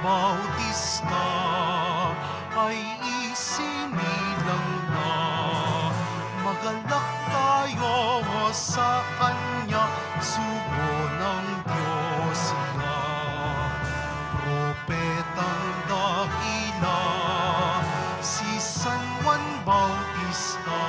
Bautista ay isinilang na. Magalak tayo sa Kanya, sugo ng Diyos na. Propetang dakila, si San Juan Bautista,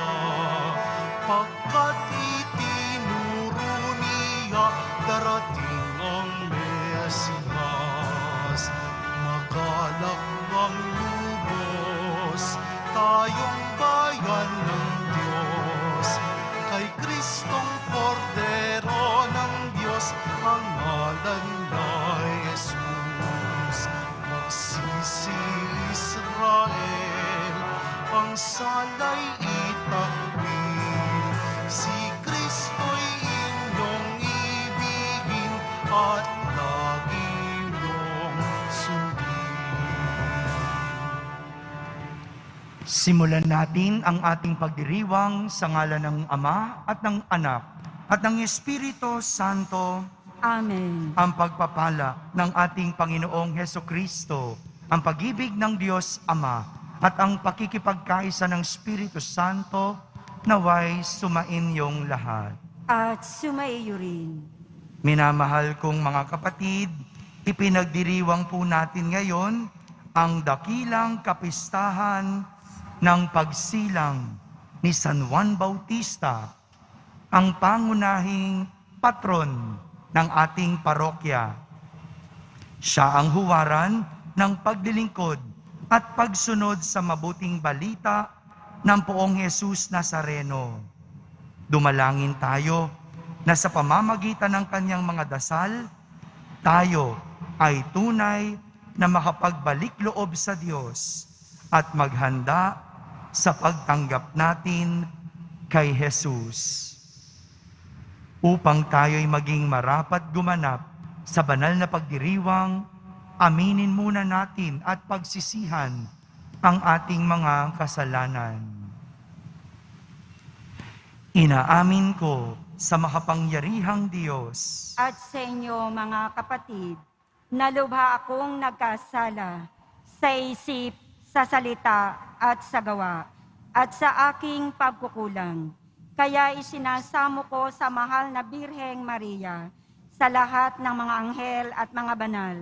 pagkat itinuro niya darating ang Mesiyas. Magalak ang lubos, tayong bayan ng Diyos. Kay Kristong Kordero ng Diyos, ang ngalan ay Jesus. Magsisi Israel, ang salay itakwil. Si Kristo'y inyong ibigin at lagi niyong sundin. Simulan natin ang ating pagdiriwang sa ngalan ng Ama at ng Anak at ng Espiritu Santo. Amen. Ang pagpapala ng ating Panginoong Hesukristo, ang pag-ibig ng Diyos Ama, at ang pakikipagkaisa ng Espiritu Santo naway sumainyong lahat. At sumaiyo rin. Minamahal kong mga kapatid, ipinagdiriwang po natin ngayon ang dakilang kapistahan ng pagsilang ni San Juan Bautista, ang pangunahing patron ng ating parokya. Siya ang huwaran ng paglilingkod at pagsunod sa mabuting balita ng Poong Jesus Nazareno. Dumalangin tayo na sa pamamagitan ng kanyang mga dasal, tayo ay tunay na makapagbalik loob sa Diyos at maghanda sa pagtanggap natin kay Jesus. Upang tayo'y maging marapat gumanap sa banal na pagdiriwang, aminin muna natin at pagsisihan ang ating mga kasalanan. Inaamin ko sa makapangyarihang Diyos At sa inyo, mga kapatid, na lubha akong nagkasala sa isip, sa salita at sa gawa, at sa aking pagkukulang. Kaya isinasamo ko sa mahal na Birheng Maria, sa lahat ng mga anghel at mga banal,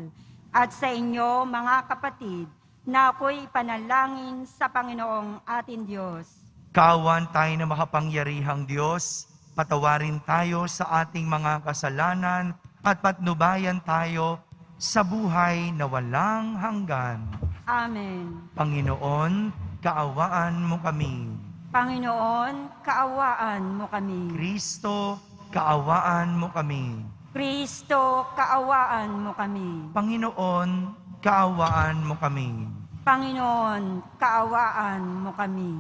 at sa inyo, mga kapatid, na ako'y panalangin sa Panginoong ating Diyos. Kaawan tayo na makapangyarihang Diyos, patawarin tayo sa ating mga kasalanan at patnubayan tayo sa buhay na walang hanggan. Amen. Panginoon, kaawaan mo kami. Panginoon, kaawaan mo kami. Kristo, kaawaan mo kami. Kristo, kaawaan mo kami. Panginoon, kaawaan mo kami. Panginoon, kaawaan mo kami.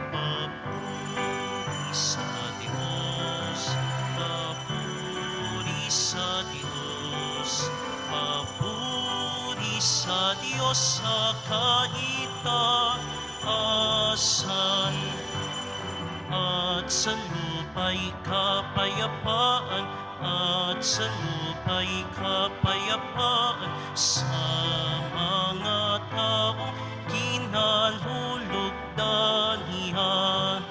Papuri sa Diyos, papuri sa Diyos, papuri sa Diyos sa kaitaasan, at sa lupa'y kapayapaan, at sa lupa'y kapayapaan sa mga taong kinalulugdanihan.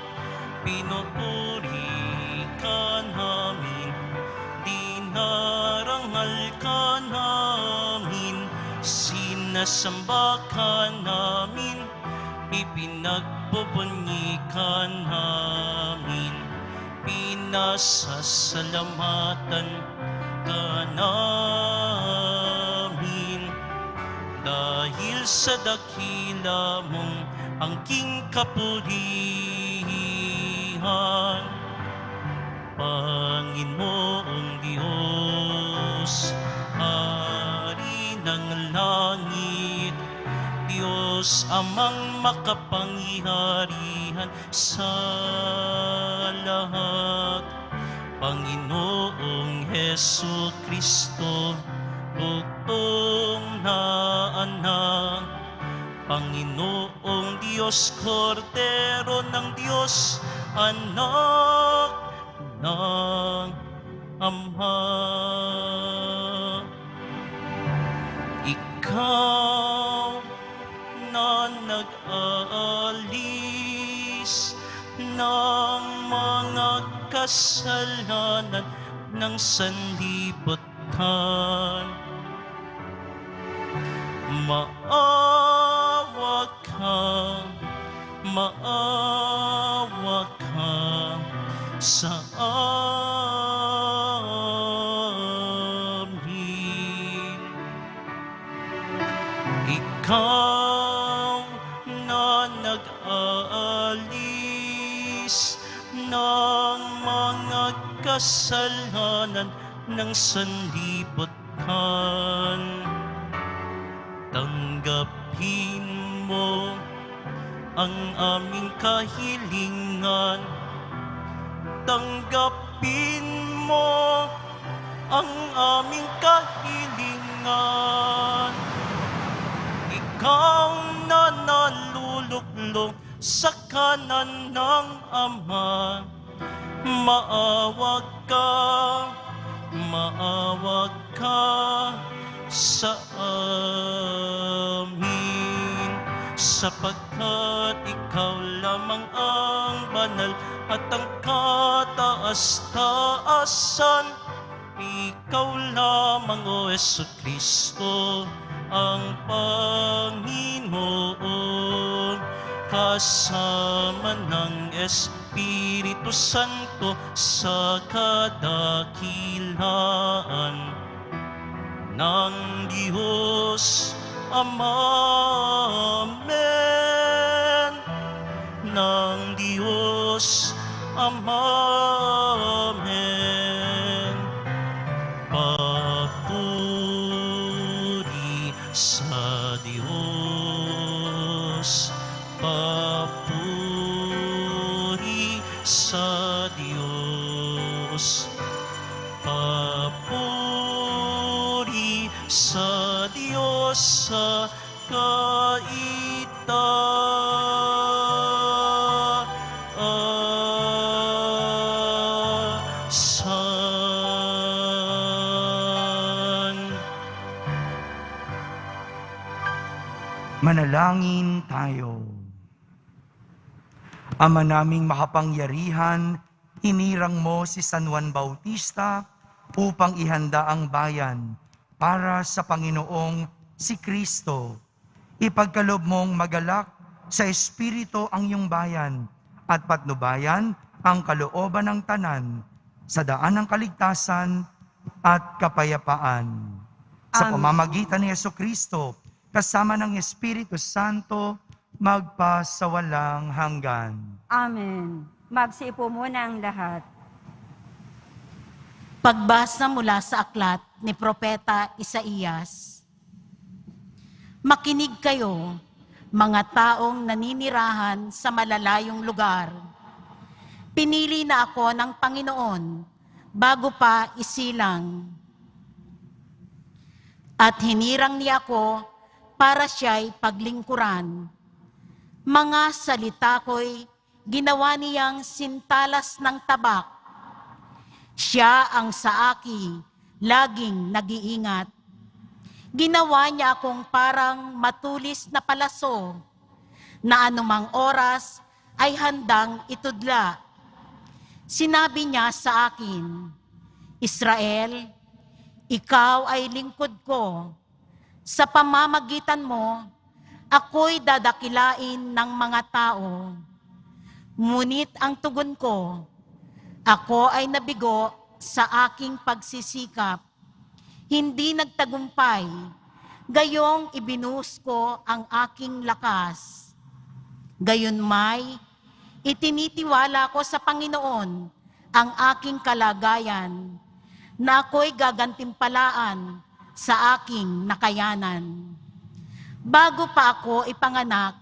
Pinupuri ka namin, dinarangal ka namin, sinasamba ka namin, ipinagbubunyi ka namin, pinasasalamatan ka namin. Dahil sa dakila mong angking kapurihan, Panginoong Diyos, Hari ng langit, Diyos amang makapangyarihan sa lahat, Panginoong Hesukristo, bugtong na anak, Panginoong Diyos, Kordero ng Diyos, anak ng Ama. Ikaw na nag-aalis ng mga kasalanan ng sanlibutan. Maawa ka sa amin. Ikaw na nag-aalis ng mga kasalanan ng sanlibutan. Tanggapin mo ang aming kahilingan. Tanggapin mo ang aming kahilingan. Ikaw na naluluklok sa kanan ng Ama, maawa ka sa amin, sapagkat ikaw lamang ang banal at ang kataas-taasan. Ikaw lamang, O Jesucristo, ang Panginoon, kasama ng Espiritu Santo sa kadakilaan ng Diyos Ama. Amen. Ng Diyos Ama. Amen. Papuri sa Diyos. Papuri sa Diyos. Papuri sa Diyos sa kaitaasan. Manalangin tayo. Ama naming makapangyarihan, hinirang mo si San Juan Bautista upang ihanda ang bayan para sa Panginoong si Kristo. Ipagkaloob mong magalak sa Espiritu ang iyong bayan at patnubayan ang kalooban ng tanan sa daan ng kaligtasan at kapayapaan. Sa Amen. pamamagitan ni Jesucristo, kasama ng Espiritu Santo, magpasawalang hanggan. Amen. Magsiupo muna ang lahat. Pagbasa mula sa aklat ni Propeta Isaías. Makinig kayo, mga taong naninirahan sa malalayong lugar. Pinili na ako ng Panginoon bago pa isilang. At hinirang niya ako para siya'y paglingkuran. Mga salita ko'y ginawa niyang sintalas ng tabak. Siya ang sa akin laging nag-iingat. Ginawa niya akong parang matulis na palaso, na anumang oras ay handang itudla. Sinabi niya sa akin, Israel, ikaw ay lingkod ko. Sa pamamagitan mo, ako'y dadakilain ng mga tao. Ngunit ang tugon ko, ako ay nabigo sa aking pagsisikap. Hindi nagtagumpay, gayong ibinuhos ko ang aking lakas. Gayunmay, itinitiwala ko sa Panginoon ang aking kalagayan, na ako'y gagantimpalaan sa aking nakayanan. Bago pa ako ipanganak,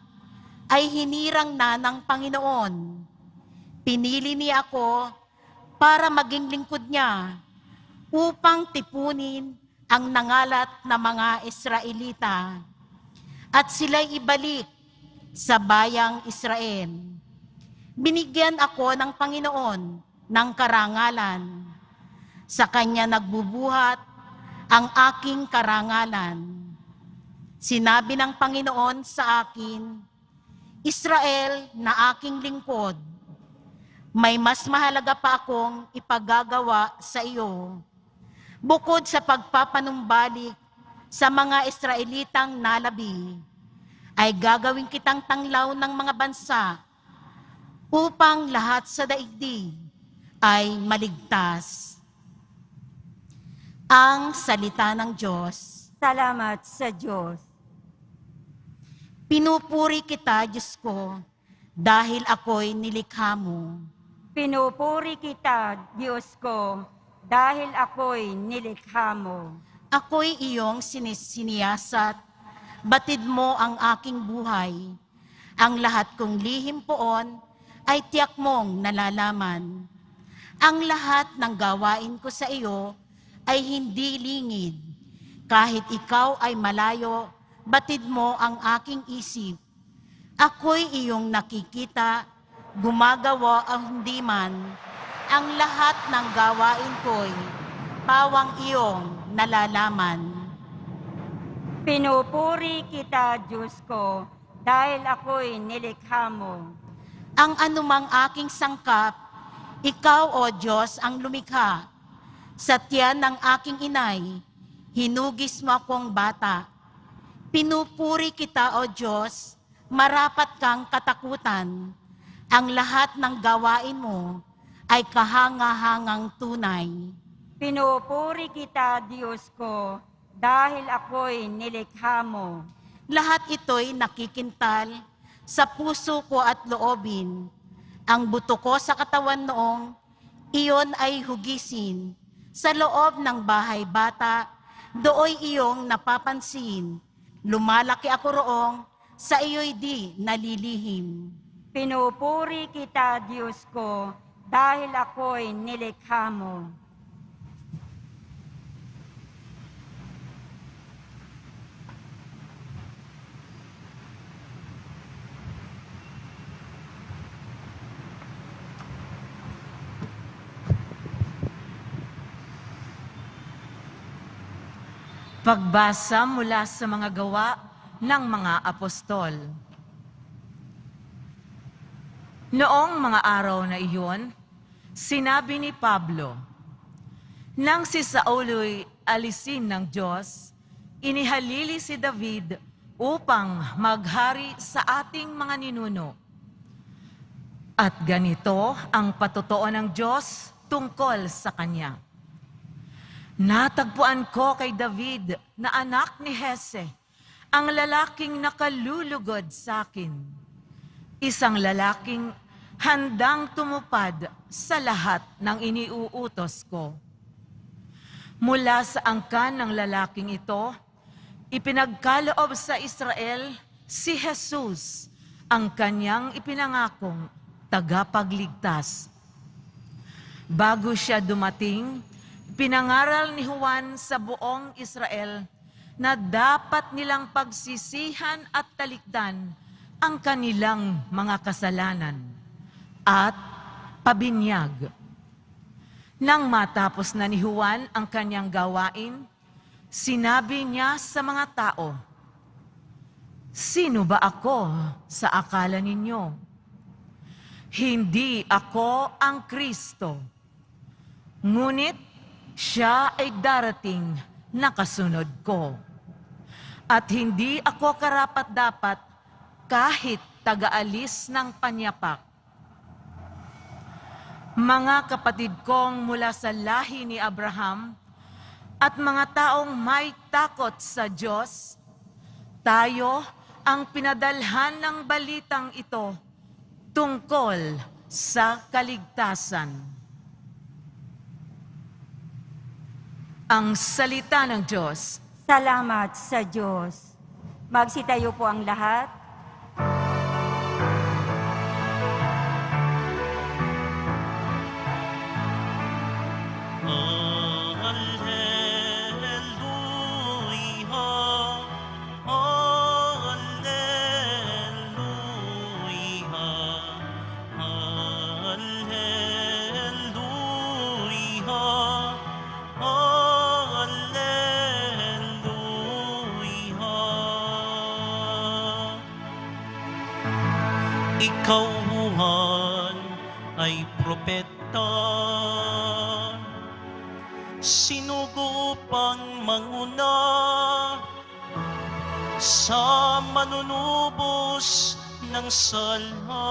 ay hinirang na ng Panginoon. Pinili niya ako para maging lingkod niya, upang tipunin ang nangalat na mga Israelita, at sila'y ibalik sa bayang Israel. Binigyan ako ng Panginoon ng karangalan. Sa Kanya nagbubuhat ang aking karangalan. Sinabi ng Panginoon sa akin, Israel na aking lingkod, may mas mahalaga pa akong ipagagawa sa iyo. Bukod sa pagpapanumbalik sa mga Israelitang nalabi, ay gagawin kitang tanglaw ng mga bansa upang lahat sa daigdig ay maligtas. Ang salita ng Diyos. Salamat sa Diyos. Pinupuri kita, Diyos ko, dahil ako'y nilikha mo. Pinupuri kita, Diyos ko, dahil ako'y nilikha mo. Ako'y iyong siniyasat, batid mo ang aking buhay. Ang lahat kong lihim poon ay tiyak mong nalalaman. Ang lahat ng gawain ko sa iyo ay hindi lingid. Kahit ikaw ay malayo, batid mo ang aking isip. Ako'y iyong nakikita, gumagawa ang hindi man. Ang lahat ng gawain ko'y pawang iyong nalalaman. Pinupuri kita, Diyos ko, dahil ako'y nilikha mo. Ang anumang aking sangkap, ikaw, O Diyos, ang lumikha. Sa tiyan ng aking inay, hinugis mo akong bata. Pinupuri kita, O Diyos, marapat kang katakutan. Ang lahat ng gawain mo ay kahanga-hangang tunay. Pinupuri kita, Diyos ko, dahil ako'y nilikha mo. Lahat ito'y nakikintal sa puso ko at loobin. Ang buto ko sa katawan noong iyon ay hugisin. Sa loob ng bahay bata, dooy iyong napapansin. Lumalaki ako roong, sa iyo'y di nalilihim. Pinupuri kita, Diyos ko, dahil ako'y nilikha mo. Pagbasa mula sa mga gawa ng mga apostol. Noong mga araw na iyon, sinabi ni Pablo, nang si Saulo'y alisin ng Diyos, inihalili si David upang maghari sa ating mga ninuno. At ganito ang patotoo ng Diyos tungkol sa kanya. Natagpuan ko kay David na anak ni Hese, ang lalaking nakalulugod sa akin. Isang lalaking handang tumupad sa lahat ng iniuutos ko. Mula sa angkan ng lalaking ito, ipinagkaloob sa Israel si Jesus, ang kanyang ipinangakong tagapagligtas. Bago siya dumating, pinangaral ni Juan sa buong Israel na dapat nilang pagsisihan at talikdan ang kanilang mga kasalanan at pabinyag. Nang matapos na ni Juan ang kanyang gawain, sinabi niya sa mga tao, "Sino ba ako sa akala ninyo? Hindi ako ang Kristo. Ngunit siya ay darating na kasunod ko. At hindi ako karapat-dapat kahit taga-alis ng panyapak. Mga kapatid kong mula sa lahi ni Abraham at mga taong may takot sa Diyos, tayo ang pinadalhan ng balitang ito tungkol sa kaligtasan." Ang salita ng Diyos. Salamat sa Diyos. Magsitayo po ang lahat. Alleluia, Alleluia, Ikaw, Juan, ay propeta, sinugo upang manguna sa manunubos ng sala.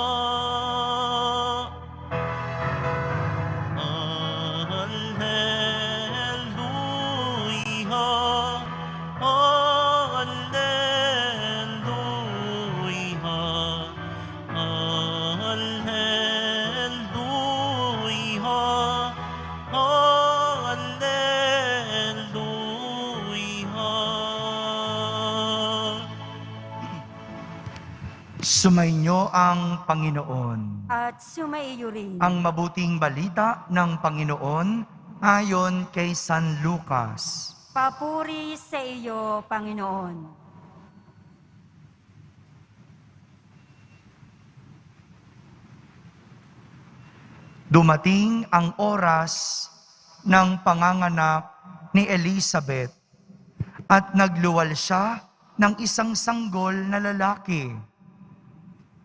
Sumainyo ang Panginoon. At sumaiyo rin. Ang mabuting balita ng Panginoon ayon kay San Lucas. Papuri sa iyo, Panginoon. Dumating ang oras ng panganganak ni Elizabeth at nagluwal siya ng isang sanggol na lalaki.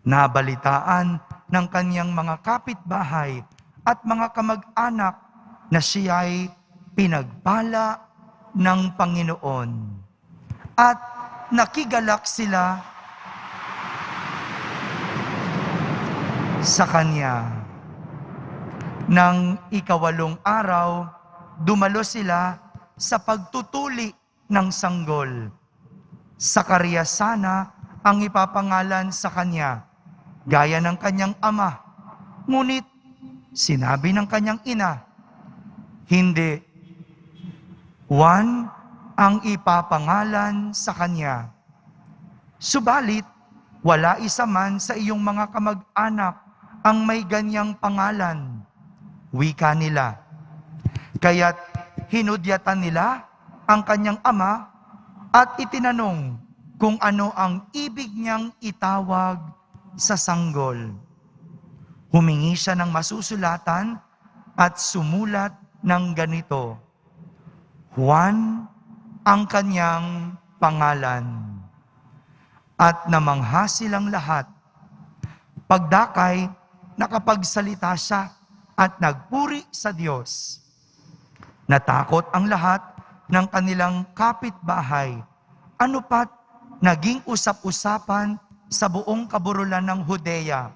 Nabalitaan ng kanyang mga kapitbahay at mga kamag-anak na siya'y pinagpala ng Panginoon. At nakigalak sila sa kanya. Nang ikawalong araw, dumalo sila sa pagtutuli ng sanggol. Sakarias sana ang ipapangalan sa kanya, gaya ng kanyang ama. Ngunit sinabi ng kanyang ina, hindi, Juan ang ipapangalan sa kanya. Subalit, wala isa man sa iyong mga kamag-anak ang may ganyang pangalan. Wika nila. Kaya't hinudyatan nila ang kanyang ama at itinanong kung ano ang ibig niyang itawag sa sanggol. Humingi siya ng masusulatan at sumulat ng ganito, Juan ang kanyang pangalan. At namangha silang lahat. Pagdakay, nakapagsalita siya at nagpuri sa Diyos. Natakot ang lahat ng kanilang kapitbahay. Ano pat naging usap-usapan sa buong kaburulan ng Judea.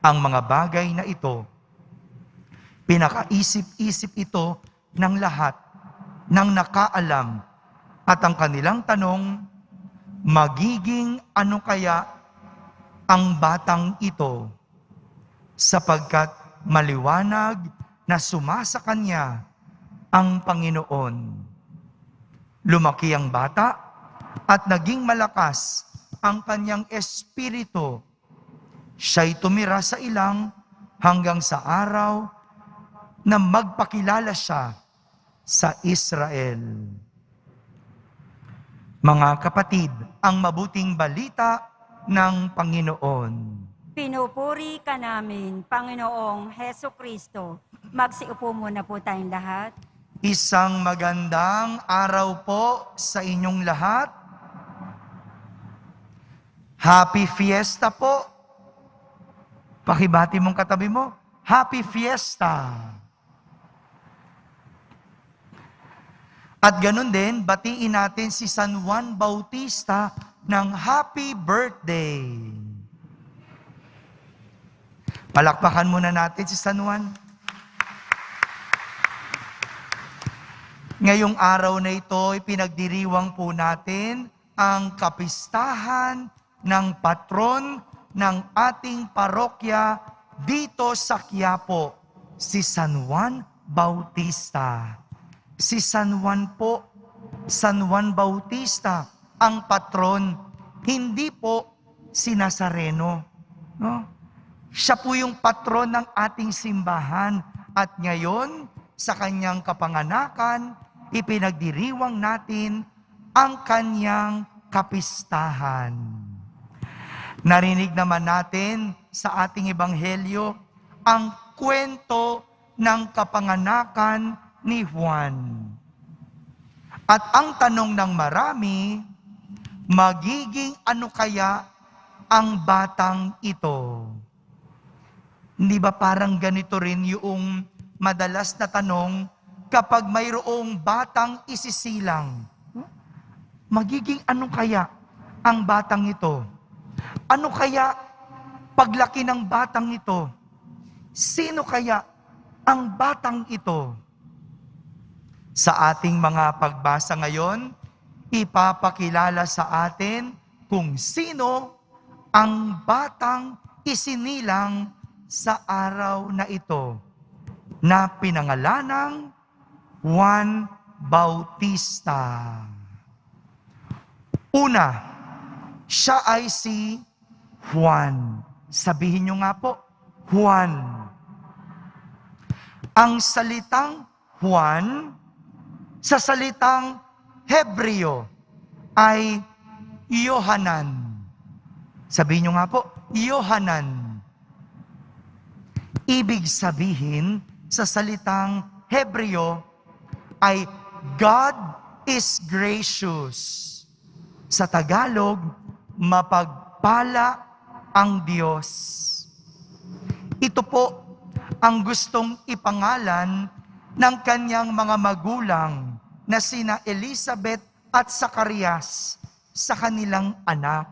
Ang mga bagay na ito, pinakaisip-isip ito ng lahat ng nakaalam at ang kanilang tanong, magiging ano kaya ang batang ito sapagkat maliwanag na sumasa kanya ang Panginoon. Lumaki ang bata at naging malakas ang kanyang espiritu. Siya'y tumira sa ilang hanggang sa araw na magpakilala siya sa Israel. Mga kapatid, ang mabuting balita ng Panginoon. Pinupuri ka namin, Panginoong Heso Kristo. Magsiupo muna po tayong lahat. Isang magandang araw po sa inyong lahat. Happy Fiesta po. Pakibati mong katabi mo, Happy Fiesta. At ganun din, batiin natin si San Juan Bautista ng Happy Birthday. Palakpakan muna natin si San Juan. Ngayong araw na ito, ipinagdiriwang po natin ang kapistahan ng patron ng ating parokya dito sa Quiapo, si San Juan Bautista. Si San Juan po, San Juan Bautista, ang patron, hindi po si Nazareno. No? Siya po yung patron ng ating simbahan at ngayon, sa kanyang kapanganakan, ipinagdiriwang natin ang kanyang kapistahan. Narinig naman natin sa ating ebanghelyo ang kwento ng kapanganakan ni Juan. At ang tanong ng marami, magiging ano kaya ang batang ito. Hindi ba parang ganito rin yung madalas na tanong kapag mayroong batang isisilang? Magiging ano kaya ang batang ito? Ano kaya paglaki ng batang ito? Sino kaya ang batang ito? Sa ating mga pagbasa ngayon, ipapakilala sa atin kung sino ang batang isinilang sa araw na ito na pinangalanang Juan Bautista. Una, siya ay si Juan. Sabihin niyo nga po, Juan. Ang salitang Juan, sa salitang Hebreo, ay Yohanan. Sabihin niyo nga po, Yohanan. Ibig sabihin, sa salitang Hebreo, ay God is gracious. Sa Tagalog, mapagpala ang Diyos. Ito po ang gustong ipangalan ng kanyang mga magulang na sina Elizabeth at Zacarias sa kanilang anak.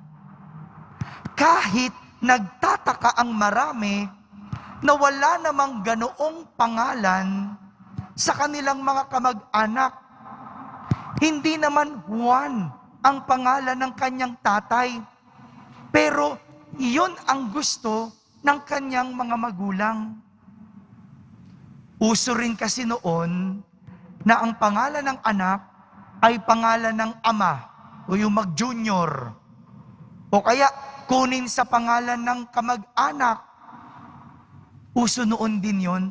Kahit nagtataka ang marami na wala namang ganoong pangalan sa kanilang mga kamag-anak, hindi naman Juan ang pangalan ng kanyang tatay, pero iyon ang gusto ng kanyang mga magulang. Uso rin kasi noon na ang pangalan ng anak ay pangalan ng ama o yung mag-junior. O kaya kunin sa pangalan ng kamag-anak. Uso noon din yon.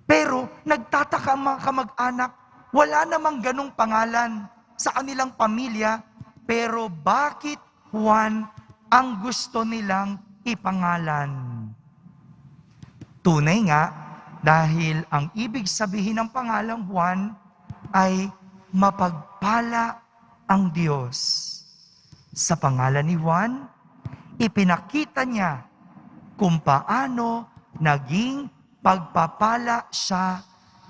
Pero nagtataka ang mga kamag-anak, wala namang ganong pangalan sa kanilang pamilya, pero bakit Juan ang gusto nilang ipangalan? Tunay nga, dahil ang ibig sabihin ng pangalang Juan ay mapagpala ang Diyos. Sa pangalan ni Juan, ipinakita niya kung paano naging pagpapala siya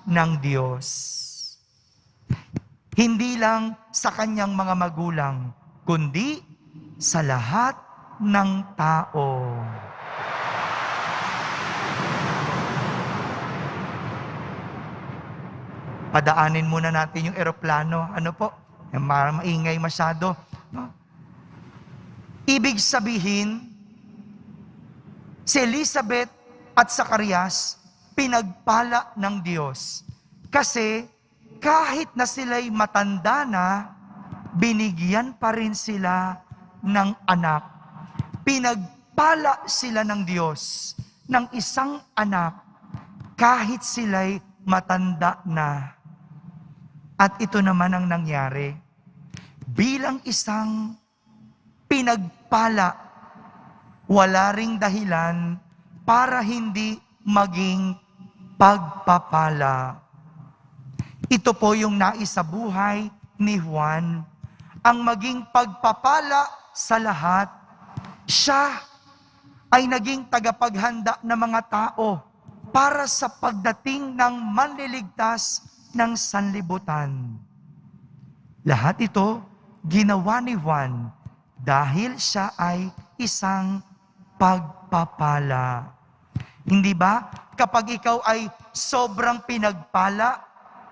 ng Diyos. Hindi lang sa kanyang mga magulang, kundi sa lahat ng tao. Padaanin muna natin yung eroplano. Ano po? Maingay masyado. No? Ibig sabihin, si Elizabeth at Zacarias, pinagpala ng Diyos. Kasi kahit na sila'y matanda na, binigyan pa rin sila ng anak. Pinagpala sila ng Diyos ng isang anak kahit sila'y matanda na. At ito naman ang nangyari. Bilang isang pinagpala, wala ring dahilan para hindi maging pagpapala. Ito po yung naisabuhay ni Juan, ang maging pagpapala sa lahat. Siya ay naging tagapaghanda ng mga tao para sa pagdating ng manliligtas ng sanlibutan. Lahat ito ginawa ni Juan dahil siya ay isang pagpapala. Hindi ba? Kapag ikaw ay sobrang pinagpala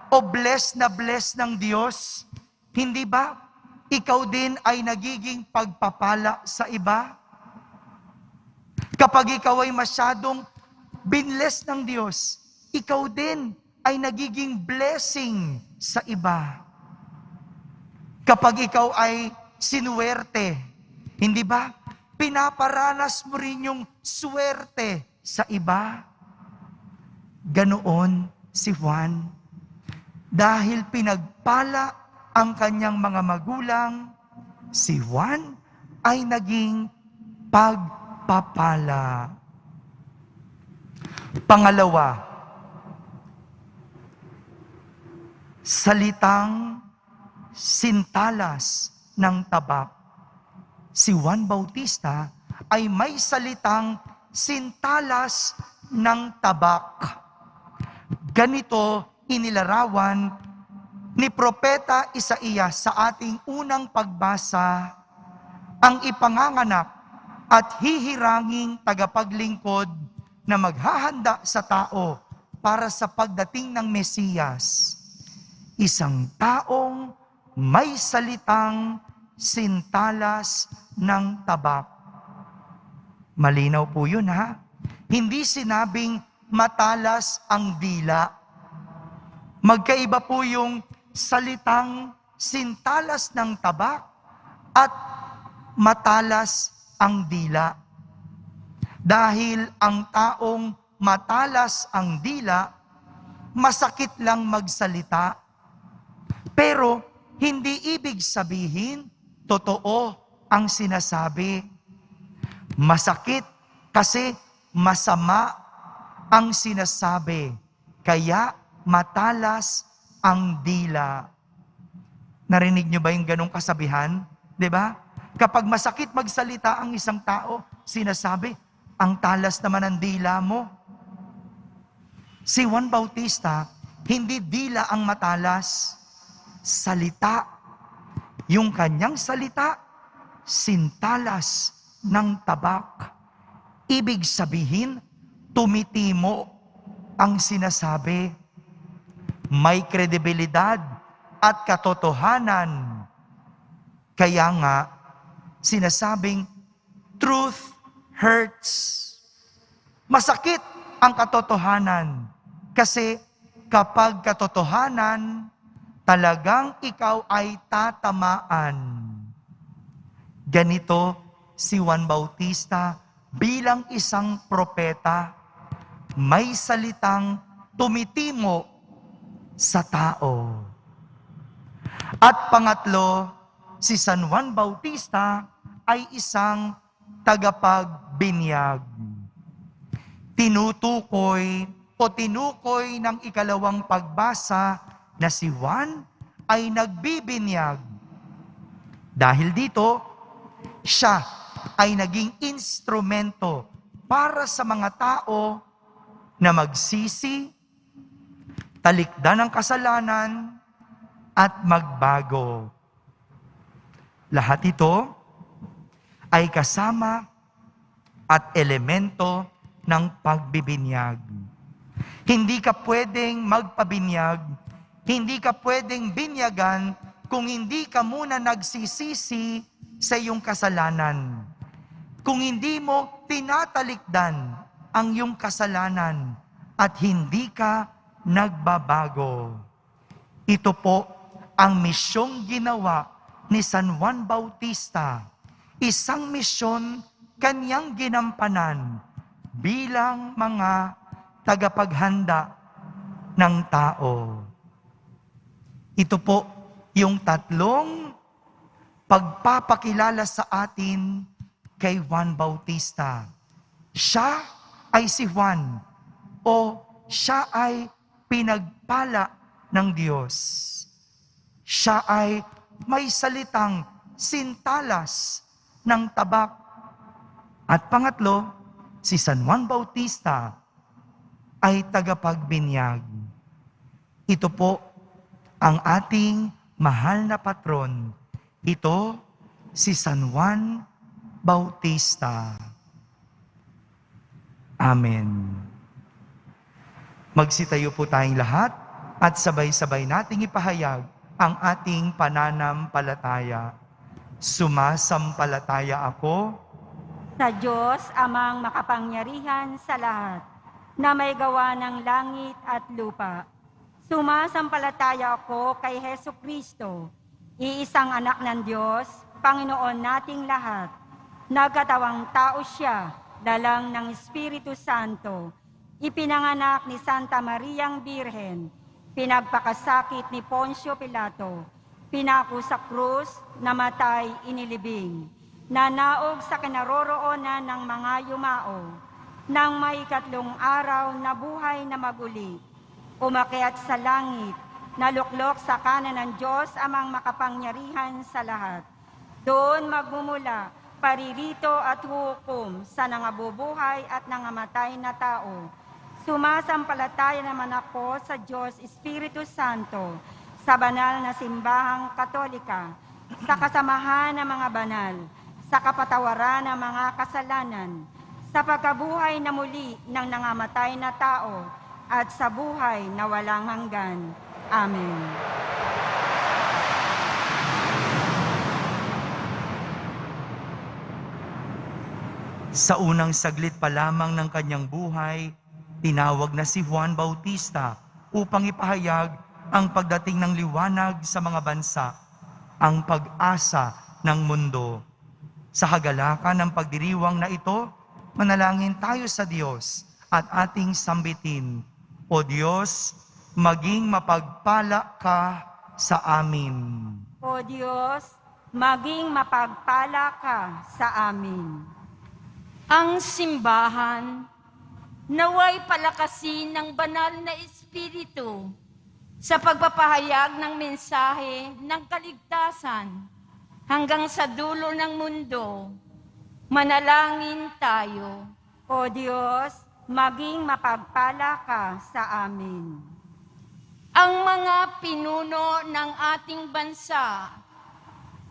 o blessed ng Diyos, hindi ba? Ikaw din ay nagiging pagpapala sa iba. Kapag ikaw ay masyadong binless ng Diyos, ikaw din ay nagiging blessing sa iba. Kapag ikaw ay sinuwerte, hindi ba? Pinaparanas mo rin yung swerte sa iba. Ganoon si Juan. Dahil pinagpala ang kanyang mga magulang, si Juan ay naging pagpapala. Pangalawa, salitang sintalas ng tabak. si Juan Bautista ay may salitang sintalas ng tabak. Ganito inilarawan ni Propeta Isaías sa ating unang pagbasa, ang ipanganganak at hihiranging tagapaglingkod na maghahanda sa tao para sa pagdating ng Mesiyas. Isang taong may salitang sintalas ng tabak. Malinaw po yun, ha? Hindi sinabing matalas ang dila. Magkaiba po yung salitang sintalas ng tabak at matalas ang dila. Dahil ang taong matalas ang dila, masakit lang magsalita. Pero hindi ibig sabihin totoo ang sinasabi. Masakit kasi masama ang sinasabi. Kaya matalas ang dila. Narinig niyo ba yung ganong kasabihan? 'Di ba? Kapag masakit magsalita ang isang tao, sinasabi, ang talas naman ang dila mo. Si Juan Bautista, hindi dila ang matalas, salita. Yung kanyang salita, sintalas ng tabak. Ibig sabihin, tumitimo ang sinasabi. May kredibilidad at katotohanan. Kaya nga, sinasabing, truth hurts. Masakit ang katotohanan. Kasi kapag katotohanan, talagang ikaw ay tatamaan. Ganito si Juan Bautista bilang isang propeta, may salitang tumitimo sa tao. At pangatlo, si San Juan Bautista ay isang tagapagbinyag. Tinutukoy ng ikalawang pagbasa na si Juan ay nagbibinyag. Dahil dito, siya ay naging instrumento para sa mga tao na magsisi, talikdan ang kasalanan, at magbago. Lahat ito ay kasama at elemento ng pagbibinyag. Hindi ka pwedeng magpabinyag, hindi ka pwedeng binyagan kung hindi ka muna nagsisisi sa iyong kasalanan. Kung hindi mo tinatalikdan ang iyong kasalanan at hindi ka nagbabago. Ito po ang misyong ginawa ni San Juan Bautista. Isang misyon kanyang ginampanan bilang mga tagapaghanda ng tao. Ito po yung tatlong pagpapakilala sa atin kay Juan Bautista. Siya ay si Juan o siya ay pinagpala ng Diyos. Siya ay may salitang sintalas ng tabak. At pangatlo, si San Juan Bautista ay tagapagbinyag. Ito po ang ating mahal na patron. Ito si San Juan Bautista. Amen. Magsitayo po tayong lahat at sabay-sabay nating ipahayag ang ating pananampalataya. Sumasampalataya ako Sa Diyos, Amang makapangyarihan sa lahat, na may gawa ng langit at lupa. Sumasampalataya ako kay Hesu Kristo, iisang anak ng Diyos, Panginoon nating lahat. Nagkatawang tao siya, dalang ng Espiritu Santo, ipinanganak ni Santa Mariang Birhen, pinagpakasakit ni Poncio Pilato, pinako sa krus, namatay, inilibing, nanaog sa kinaroroonan ng mga yumao, nang may ikatlong araw na buhay na maguli, umakyat sa langit, naluklok sa kanan ng Diyos Amang makapangyarihan sa lahat. Doon magmumula paririto at hukom sa nangabubuhay at nangamatay na tao. Sumasampalataya naman ako sa Diyos Espiritu Santo, sa banal na simbahang Katolika, sa kasamahan ng mga banal, sa kapatawaran ng mga kasalanan, sa pagkabuhay na muli ng nangamatay na tao, at sa buhay na walang hanggan. Amen. Sa unang saglit pa lamang ng kanyang buhay, tinawag na si Juan Bautista upang ipahayag ang pagdating ng liwanag sa mga bansa, ang pag-asa ng mundo. Sa hagalakan ng pagdiriwang na ito, manalangin tayo sa Diyos at ating sambitin, O Diyos, maging mapagpala ka sa amin. O Diyos, maging mapagpala ka sa amin. Ang simbahan, naway palakasin ng banal na Espiritu sa pagpapahayag ng mensahe ng kaligtasan hanggang sa dulo ng mundo. Manalangin tayo. O Diyos, maging mapagpala ka sa amin. Ang mga pinuno ng ating bansa,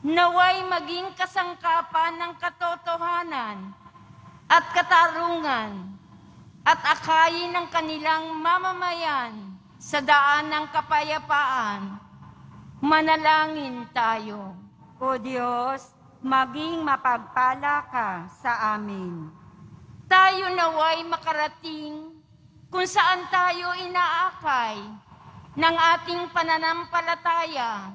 naway maging kasangkapan ng katotohanan at katarungan at akayin ng kanilang mamamayan sa daan ng kapayapaan. Manalangin tayo. O Diyos, maging mapagpala ka sa amin. Tayo naway makarating kung saan tayo inaakay ng ating pananampalataya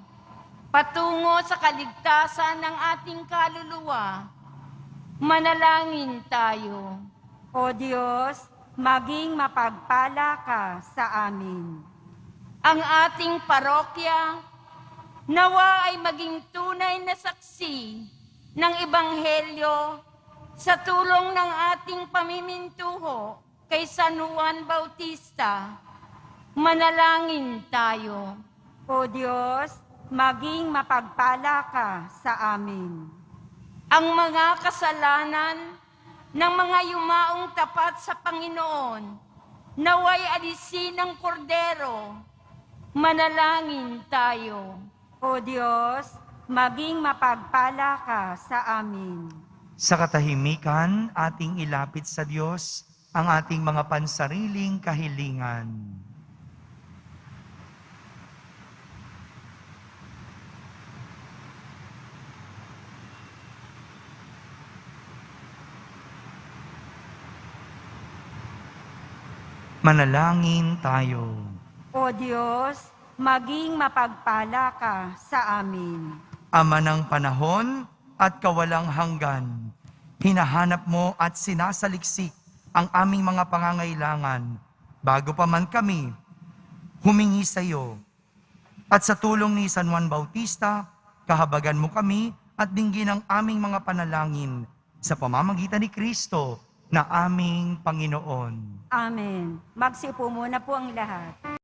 patungo sa kaligtasan ng ating kaluluwa. Manalangin tayo. O Diyos, maging mapagpala ka sa amin. Ang ating parokya, nawa ay maging tunay na saksi ng Ebanghelyo sa tulong ng ating pamimintuho kay San Juan Bautista. Manalangin tayo. O Diyos, maging mapagpala ka sa amin. Ang mga kasalanan ng mga yumaong tapat sa Panginoon, naway alisin ng kordero. Manalangin tayo. O Diyos, maging mapagpala ka sa amin. Sa katahimikan, ating ilapit sa Diyos ang ating mga pansariling kahilingan. Manalangin tayo. O Diyos, maging mapagpala ka sa amin. Ama ng panahon at kawalang hanggan, hinahanap mo at sinasaliksik ang aming mga pangangailangan bago pa man kami humingi sa iyo. At sa tulong ni San Juan Bautista, kahabagan mo kami at dinggin ang aming mga panalangin sa pamamagitan ni Kristo na aming Panginoon. Amen. Magsiupo muna po ang lahat.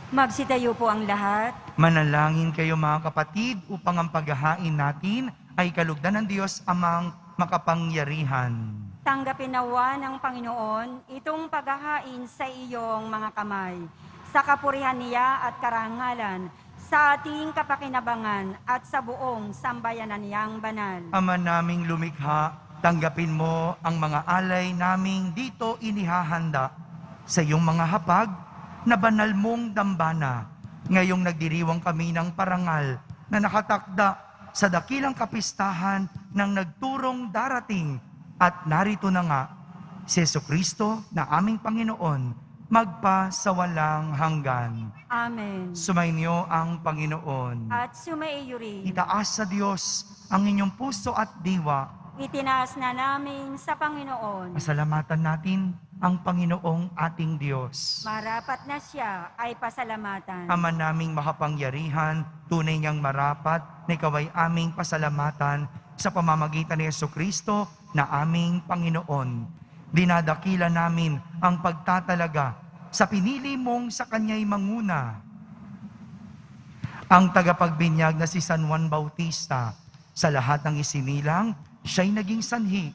Magsitayo po ang lahat. Manalangin kayo mga kapatid upang ang paghahain natin ay kalugdan ng Diyos amang makapangyarihan. Tanggapin nawa ng Panginoon itong paghahain sa iyong mga kamay, sa kapurihan niya at karangalan, sa ating kapakinabangan at sa buong sambayanan niyang banal. Ama naming lumikha, tanggapin mo ang mga alay naming dito inihahanda sa iyong mga hapag na banal mong dambana. Ngayong nagdiriwang kami ng parangal na nakatakda sa dakilang kapistahan ng nagturong darating. At narito na nga, si Jesucristo na aming Panginoon, magpa sa walang hanggan. Amen. Sumainyo ang Panginoon. At sumaiyo rin. Itaas sa Diyos ang inyong puso at diwa. Itinaas na namin sa Panginoon. Pasalamatan natin ang Panginoong ating Diyos. Marapat na siya ay pasalamatan. Ama naming makapangyarihan, tunay niyang marapat na ikaw ay aming pasalamatan sa pamamagitan ni Jesucristo na aming Panginoon. Dinadakila namin ang pagtatalaga sa pinili mong sa Kanya'y manguna. Ang tagapagbinyag na si San Juan Bautista, sa lahat ng isinilang, siya'y naging sanhi.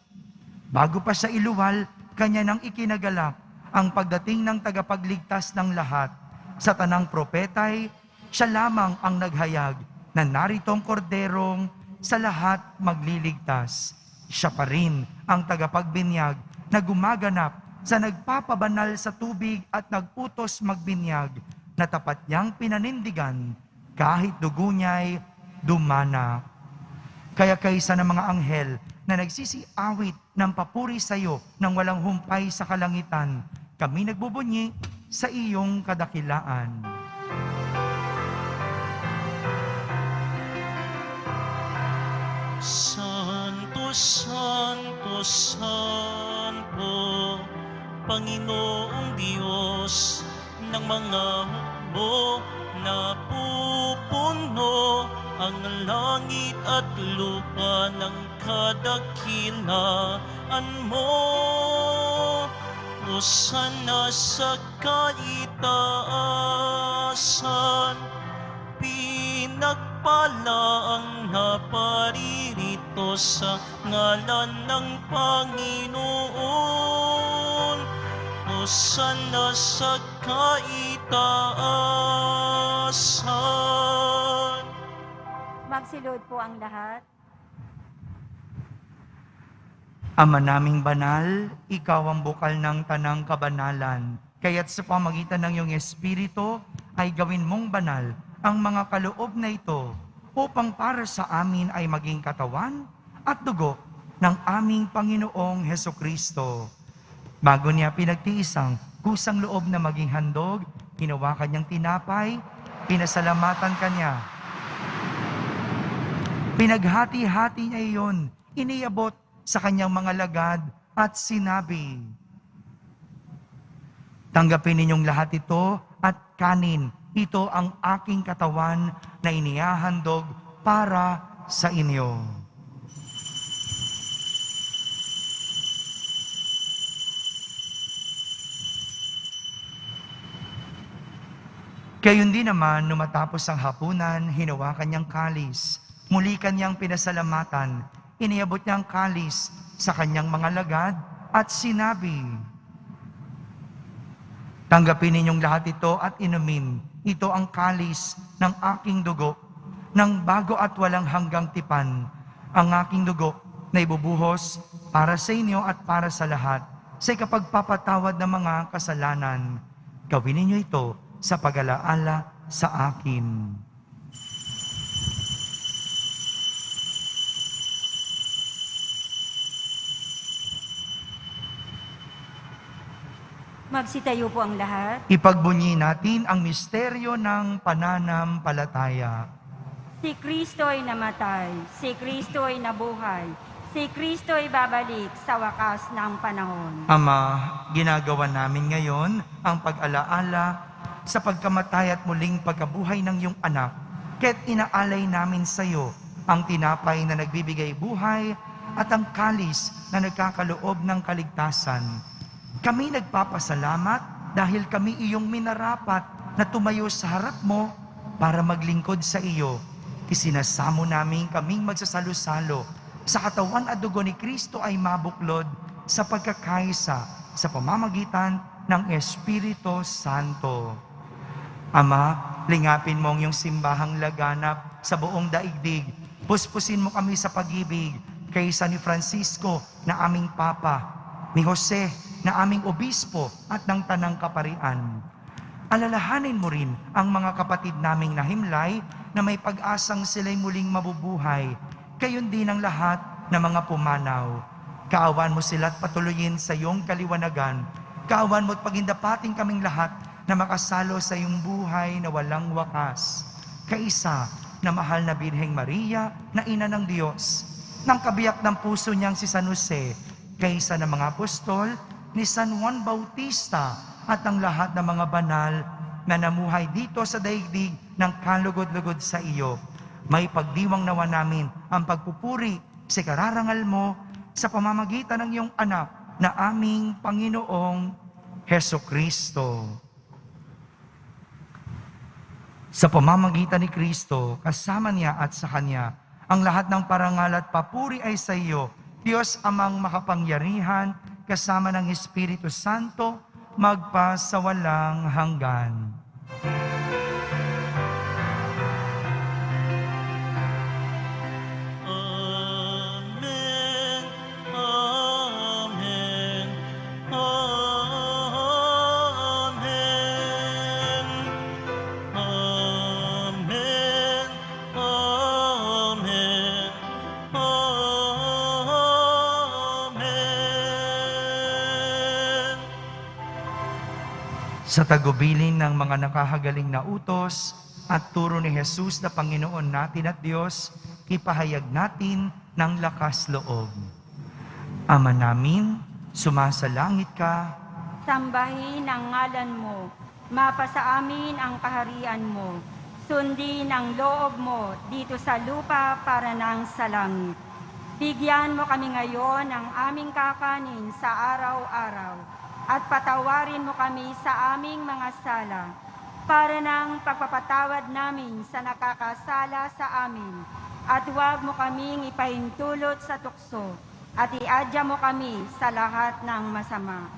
Bago pa siya iluwal, kanya nang ikinagalak ang pagdating ng tagapagligtas ng lahat. Sa tanang propetay, siya lamang ang naghayag na naritong korderong sa lahat magliligtas. Siya pa rin ang tagapagbinyag na gumaganap sa nagpapabanal sa tubig at nagutos magbinyag na tapat niyang pinanindigan kahit dugo niya'y dumana. Kaya kaysa ng mga anghel na nagsisiawit ng papuri sa iyo nang walang humpay sa kalangitan, kami nagbubunyi sa iyong kadakilaan. Santo, Santo, Santo, Panginoong Diyos ng mga hukbo na pupuno ang langit at lupa ng kadakilaan mo. Hosana sa kaitaasan, pinagpala ang naparirito sa ngalan ng Panginoon. Hosana sa kaitaasan. Magsilod po ang lahat. Ama naming banal, ikaw ang bukal ng tanang kabanalan. Kaya't sa pamagitan ng iyong Espiritu ay gawin mong banal ang mga kaloob na ito upang para sa amin ay maging katawan at dugo ng aming Panginoong Hesukristo. Bago niya pinagtiisang kusang loob na maging handog, hinawakan niyang tinapay, pinasalamatan kanya. Pinaghati-hati niya iyon, iniabot sa kanyang mga lagad at sinabi, tanggapin ninyong lahat ito at kanin. Ito ang aking katawan na inihahandog para sa inyo. Gayon din naman, nung matapos ang hapunan, hinawakan niyang kalis. Muli kanyang pinasalamatan. Iniabot niya ang kalis sa kanyang mga lagad at sinabi, tanggapin ninyong lahat ito at inumin. Ito ang kalis ng aking dugo, ng bago at walang hanggang tipan. Ang aking dugo na ibubuhos para sa inyo at para sa lahat, sa ikapagpapatawad ng mga kasalanan. Gawin ninyo ito sa pag-alaala sa akin. Magsitayo po ang lahat. Ipagbunyi natin ang misteryo ng pananampalataya. Si Kristo ay namatay, si Kristo ay nabuhay, si Kristo ay babalik sa wakas ng panahon. Ama, ginagawa namin ngayon ang pag-alaala sa pagkamatay at muling pagkabuhay ng iyong anak. Kaya't inaalay namin sa iyo ang tinapay na nagbibigay buhay at ang kalis na nagkakaloob ng kaligtasan. Kami nagpapasalamat dahil kami iyong minarapat na tumayo sa harap mo para maglingkod sa iyo. Isinasamo namin kaming magsasalo-salo sa katawan at dugo ni Kristo ay mabuklod sa pagkakaisa sa pamamagitan ng Espiritu Santo. Ama, lingapin mo ang iyong simbahang laganap sa buong daigdig. Puspusin mo kami sa pag-ibig, kaysa ni Francisco na aming Papa, ni Jose na aming Obispo at ng Tanang Kaparian. Alalahanin mo rin ang mga kapatid naming nahimlay na may pag-asang sila'y muling mabubuhay, gayon din ang lahat na mga pumanaw. Kaawan mo sila at patuloyin sa iyong kaliwanagan. Kaawan mo at pagindapating kaming lahat na makasalo sa iyong buhay na walang wakas. Kaisa na mahal na Birheng Maria na ina ng Diyos, ng kabiyak ng puso niyang si San Jose, kaysa ng mga apostol, ni San Juan Bautista at ang lahat ng mga banal na namuhay dito sa daigdig ng kalugod-lugod sa iyo. May pagdiwang nawa namin ang pagpupuri sa kararangal mo sa pamamagitan ng iyong anak na aming Panginoong Hesukristo. Sa pamamagitan ni Kristo, kasama niya at sa Kanya, ang lahat ng parangal at papuri ay sa iyo, Diyos amang makapangyarihan, kasama ng Espiritu Santo, magpa sa walang hanggan. Amen. Amen. Amen. Amen. Amen. Amen. Sa tagubilin ng mga nakahagaling na utos at turo ni Jesus na Panginoon natin at Diyos, ipahayag natin ng lakas loob. Ama namin, sumasalangit ka, Sambahin ang ngalan mo, mapasa amin ang kaharian mo, sundin ang loob mo dito sa lupa para nang sa langit. Bigyan mo kami ngayon ng aming kakanin sa araw-araw, at patawarin mo kami sa aming mga sala, para nang pagpapatawad namin sa nakakasala sa amin, at huwag mo kaming ipahintulot sa tukso, at iadya mo kami sa lahat ng masama.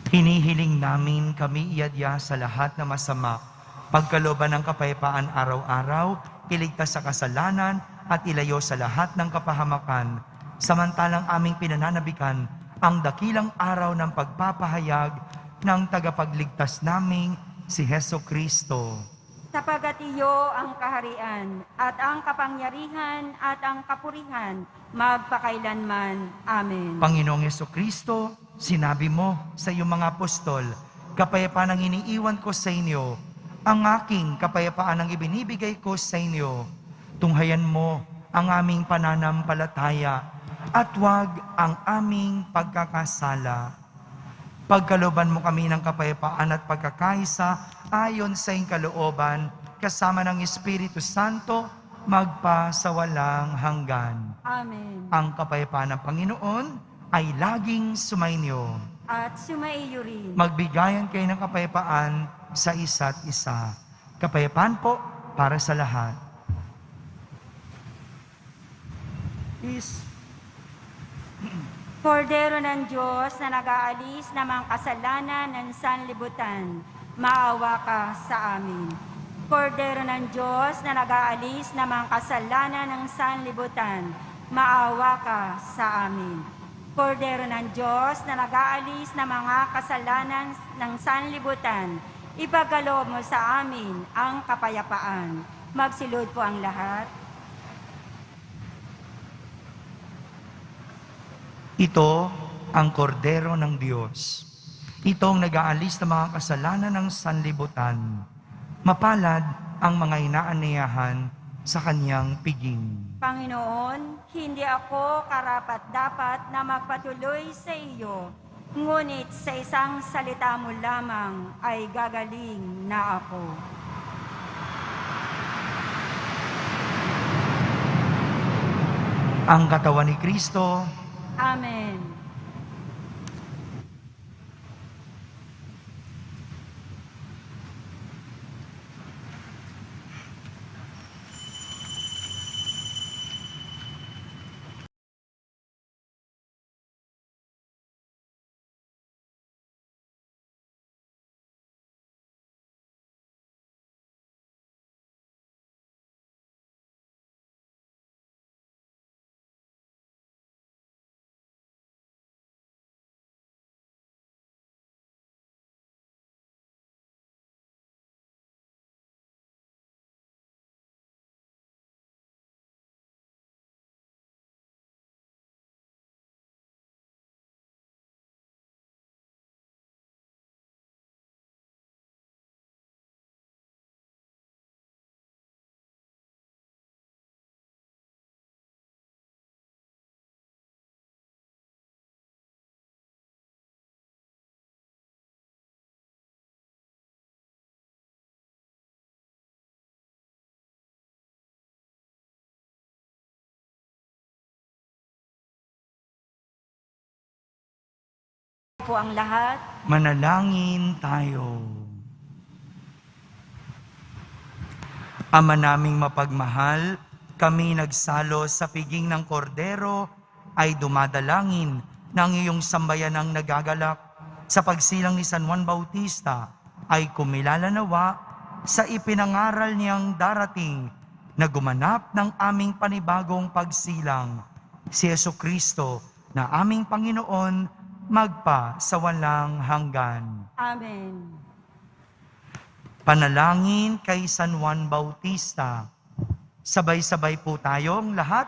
hinihiling namin kami iadya sa lahat na masama, pagkalooban ng kapayapaan araw-araw, iligtas sa kasalanan at ilayo sa lahat ng kapahamakan, samantalang aming pinananabikan ang dakilang araw ng pagpapahayag ng tagapagligtas naming si Heso Kristo. Sapagat iyo ang kaharian, at ang kapangyarihan, at ang kapurihan, magpakailanman. Amen. Panginoong Heso Kristo, sinabi mo sa iyong mga apostol, kapayapaan ang iniiwan ko sa inyo, ang aking kapayapaan ang ibinibigay ko sa inyo. Tunghayan mo ang aming pananampalataya at huwag ang aming pagkakasala. Pagkalooban mo kami ng kapayapaan at pagkakaisa ayon sa iyong kalooban, kasama ng Espiritu Santo, magpa sa walang hanggan. Amen. Ang kapayapaan ng Panginoon ay laging sumainyo. At sumaiyo rin. Magbigayan kayo ng kapayapaan sa isa't isa. Kapayapaan po para sa lahat. Peace. Kordero ng Diyos na nag-aalis ng mga kasalanan ng sanlibutan, maawa ka sa amin. Kordero ng Diyos na nag-aalis ng mga kasalanan ng sanlibutan, maawa ka sa amin. Kordero ng Diyos na nag-aalis ng mga kasalanan ng sanlibutan, ipagkaloob mo sa amin ang kapayapaan. Magsilod po ang lahat. Ito ang kordero ng Diyos. Itong nag-aalis ng mga kasalanan ng sanlibutan. Mapalad ang mga inaaniyahan sa kanyang piging. Panginoon, hindi ako karapat-dapat na magpatuloy sa iyo, ngunit sa isang salita mo lamang ay gagaling na ako. Ang katawan ni Kristo, Amen. po ang lahat. Manalangin tayo. Ama naming mapagmahal, kami nagsalo sa piging ng kordero ay dumadalangin ng iyong sambayanang nagagalak sa pagsilang ni San Juan Bautista ay kumilala nawa sa ipinangaral niyang darating na gumanap ng aming panibagong pagsilang. Si Jesucristo na aming Panginoon magpa sa walang hanggan. Amen. Panalangin kay San Juan Bautista. Sabay-sabay po tayong lahat.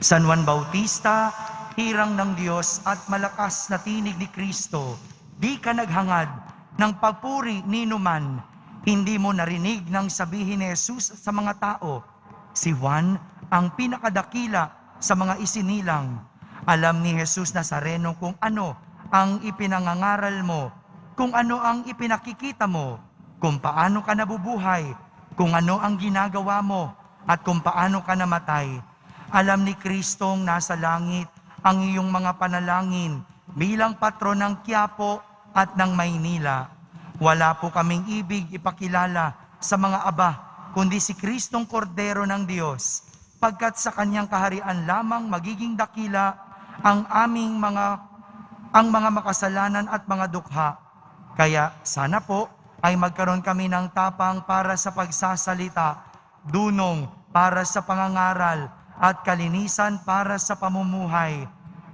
San Juan Bautista, hirang ng Diyos at malakas na tinig ni Kristo, di ka naghangad ng papuri ni numan. Hindi mo narinig ng sabihin ni Jesus sa mga tao. Si Juan ang pinakadakila sa mga isinilang. Alam ni Jesus Nazareno kung ano ang ipinangangaral mo, kung ano ang ipinakikita mo, kung paano ka nabubuhay, kung ano ang ginagawa mo, at kung paano ka namatay. Alam ni Kristong nasa langit ang iyong mga panalangin bilang patron ng Quiapo at ng Maynila. Wala po kaming ibig ipakilala sa mga aba, kundi si Kristong Kordero ng Diyos, pagkat sa kanyang kaharian lamang magiging dakila ang mga makasalanan at mga dukha. Kaya sana po ay magkaroon kami ng tapang para sa pagsasalita, dunong para sa pangangaral, at kalinisan para sa pamumuhay.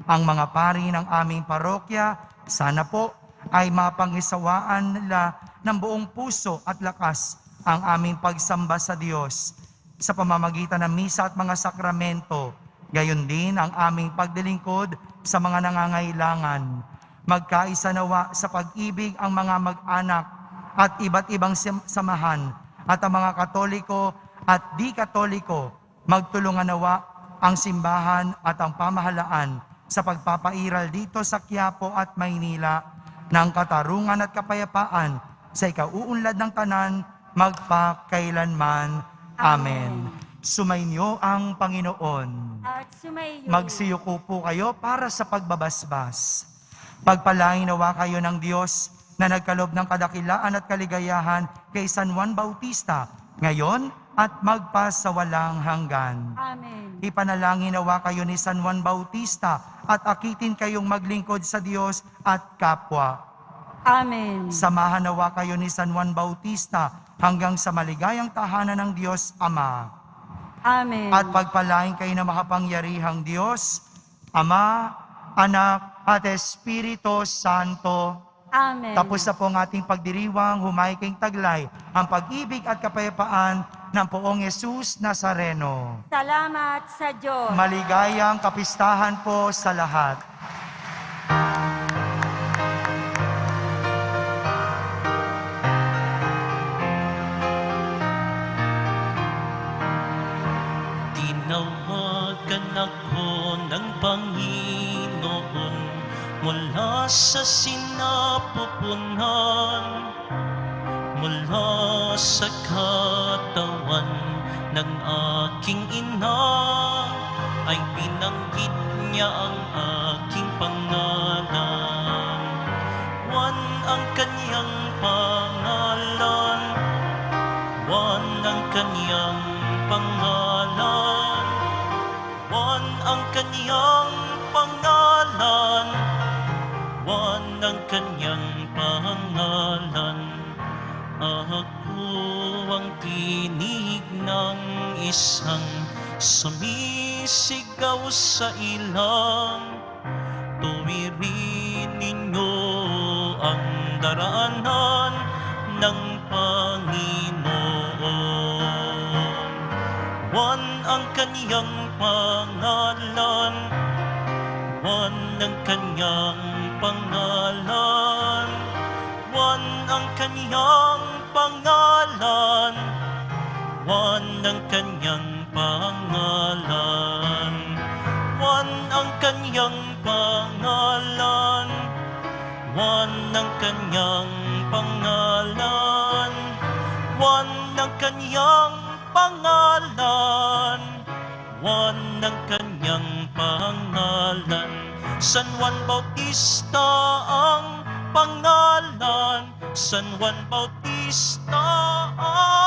Ang mga pari ng aming parokya, sana po ay mapangisawaan nila ng buong puso at lakas ang aming pagsamba sa Diyos sa pamamagitan ng misa at mga sakramento. Gayon din ang aming pagdilingkod sa mga nangangailangan. Magkaisa nawa sa pag-ibig ang mga mag-anak at iba't ibang samahan at ang mga Katoliko at di-Katoliko. Magtulungan nawa ang simbahan at ang pamahalaan sa pagpapairal dito sa Quiapo at Maynila ng katarungan at kapayapaan sa ikauunlad ng tanan magpakailanman. Amen. Sumainyo ang Panginoon. At sumayo. Magsiyuko po kayo para sa pagbabasbas. Pagpalain nawa kayo ng Diyos na nagkalob ng kadakilaan at kaligayahan kay San Juan Bautista, ngayon at magpa sa walang hanggan. Amen. Ipanalangin nawa kayo ni San Juan Bautista at akitin kayong maglingkod sa Diyos at kapwa. Amen. Samahan nawa kayo ni San Juan Bautista hanggang sa maligayang tahanan ng Diyos Ama. Amen. At pagpalain kayo na makapangyarihang Diyos, Ama, Anak, at Espiritu Santo. Amen. Tapos na po ang ating pagdiriwang, humay kayong taglay, ang pag-ibig at kapayapaan ng Poong Jesus Nazareno. Salamat sa Diyos. Maligayang kapistahan po sa lahat. Tinawagan ako ng Panginoon mula sa sinapupunan, mula sa katawan ng aking ina, ay binanggit niya ang aking pangalan. Juan ang kanyang pangalan, Juan ang kanyang pangalan, Juan ang kanyang pangalan, Juan ang kanyang pangalan. Ako ang tinig ng isang sumisigaw sa ilang. Tuwirin ninyo ang daraanan ng Panginoon. Juan ang kanyang pangalan, Juan ang kanyang pangalan, Juan ang kanyang pangalan, Juan ang kanyang pangalan, Juan ang kanyang pangalan, Juan ang kanyang pangalan, Juan ang kanyang pangalan. kanyang pangalan. San Juan Bautista ang pangalan, San Juan Bautista ang